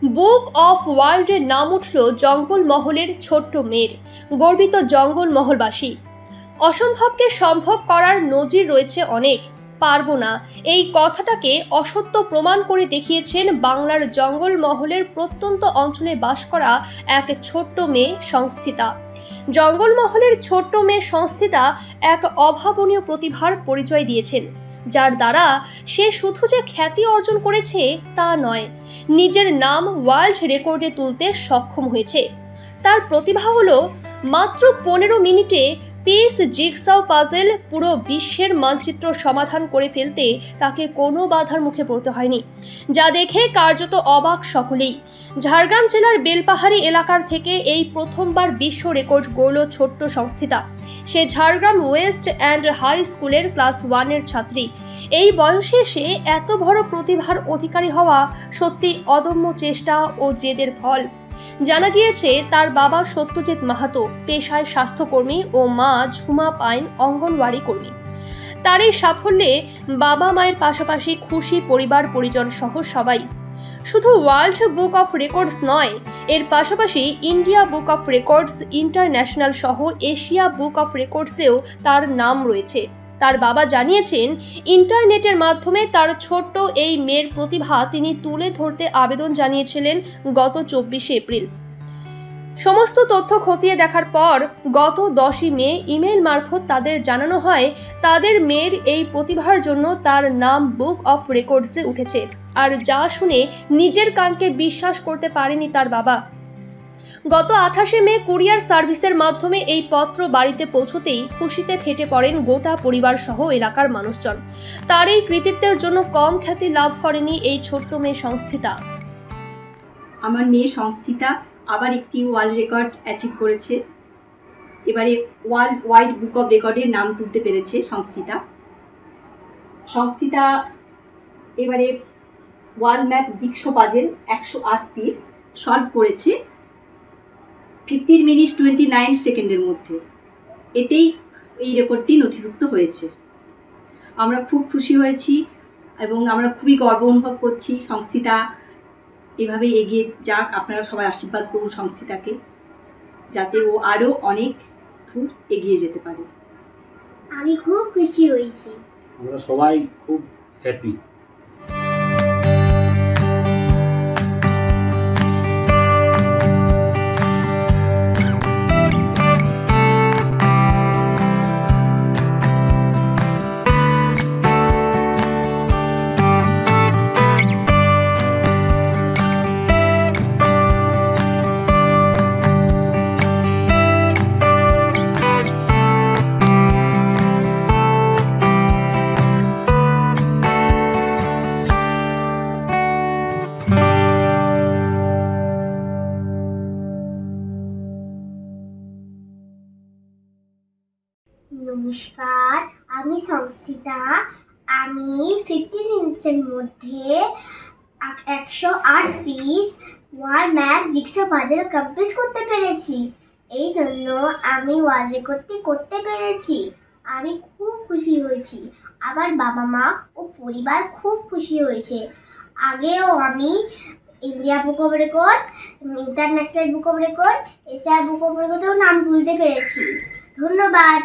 Book of ওয়ার্ল্ডের নাম উঠল জঙ্গলমহলের ছোট্ট মেয়ের। গর্বিত জঙ্গলমহলবাসী। অসম্ভবকে সম্ভব করার নজির রয়েছে অনেক। পারবো না এই কথাটাকে অসত্য প্রমাণ করে দেখিয়েছেন বাংলার জঙ্গলমহলের প্রত্যন্ত অঞ্চলে বাস করা এক ছোট্ট মেয়ে সংস্থিতা। জঙ্গলমহলের ছোট্ট মেয়ে সংস্থিতা এক অভাবনীয় প্রতিভার পরিচয় দিয়েছেন, যার দ্বারা সে শুধু যে খ্যাতি অর্জন করেছে তা নয়, নিজের নাম ওয়ার্ল্ড রেকর্ডে তুলতে সক্ষম হয়েছে। তার প্রতিভা হলো মাত্র 15 মিনিটে পিস জিগসাও পাজেল পুরো বিশ্বের মানচিত্র সমাধান করে ফেলতে তাকে কোনো বাধার মুখে পড়তে হয়নি, যা দেখে কার্যত অবাক সকলেই। ঝাড়গ্রাম জেলার বেলপাহাড়ি এলাকার থেকে এই প্রথমবার বিশ্ব রেকর্ড গড়ল ছোট্ট সংস্থিতা। সে ঝাড়গ্রাম ওয়েস্ট অ্যান্ড হাই স্কুলের ক্লাস 1 এর ছাত্রী। এই বয়সে সে এত বড় প্রতিভার অধিকারী হওয়া সত্যি অদম্য চেষ্টা ও জেদের ফল। জানা গিয়েছে তার বাবা সত্যজিৎ মাহাতো পেশায় স্বাস্থ্যকর্মী ও মা ঝুমা পাইন অঙ্গনওয়াড়ি কর্মী। তার এই সাফল্যে বাবা মায়ের পাশাপাশি খুশি পরিবার পরিজন সহ সবাই। শুধু ওয়ার্ল্ড বুক অফ রেকর্ডস নয়, এর পাশাপাশি India book of records international সহ এশিয়া বুক অফ রেকর্ডসেও তার নাম রয়েছে। তার বাবা জানিয়েছেন, ইন্টারনেটের মাধ্যমে তার ছোট্ট এই মেয়ের প্রতিভা তিনি তুলে ধরতে আবেদন জানিয়েছিলেন গত 24 এপ্রিল। সমস্ত তথ্য খতিয়ে দেখার পর গত 10 মে ইমেল মারফত তাদের জানানো হয় তাদের মেয়ের এই প্রতিভার জন্য তার নাম বুক অফ রেকর্ডসে উঠেছে। আর যা শুনে নিজের কানকে বিশ্বাস করতে পারেনি তার বাবা। গত 28 মে কুরিয়ার সার্ভিসের মাধ্যমে এই পত্র বাড়িতে পৌঁছতেই খুশিতে ফেটে পড়েন গোটা পরিবার সহ এলাকার মানুষজন। তার এই কৃতিত্বের জন্য কম খ্যাতি লাভ করেনি এই ছোট্ট মেয়ে সংস্থিতা। আমার মেয়ে সংস্থিতা আবার একটি ওয়ার্ল্ড রেকর্ড অ্যাচিভ করেছে। এবারে ওয়ার্ল্ড ওয়াইড বুক অফ রেকর্ডের নাম তুলতে পেরেছে সংস্থিতা এবারে world map jigsaw puzzle 108 piece solve করেছে 15 মিনিট 29 সেকেন্ডের মধ্যে। এতেই এই রেকর্ডটি নথিভুক্ত হয়েছে। আমরা খুব খুশি হয়েছি এবং আমরা খুবই গর্ব অনুভব করছি। সংস্থিতা এভাবে এগিয়ে যাক, আপনারা সবাই আশীর্বাদ করুন সংস্থিতাকে, যাতে ও আরও অনেক দূর এগিয়ে যেতে পারে। আমি খুব খুশি হয়েছি। আমরা সবাই খুব হ্যাপি। নমস্কার, আমি সংস্থিতা। আমি 15 মিনিটসের মধ্যে 108 piece world map jigsaw puzzle complete করতে পেরেছি। এই জন্য আমি ওয়ার্ল্ড রেকর্ডটি করতে পেরেছি। আমি খুব খুশি হয়েছি। আমার বাবা মা ও পরিবার খুব খুশি হয়েছে। আগেও আমি India book of record, international book of record, Asia book of রেকর্ডেও নাম তুলতে পেরেছি। ধন্যবাদ।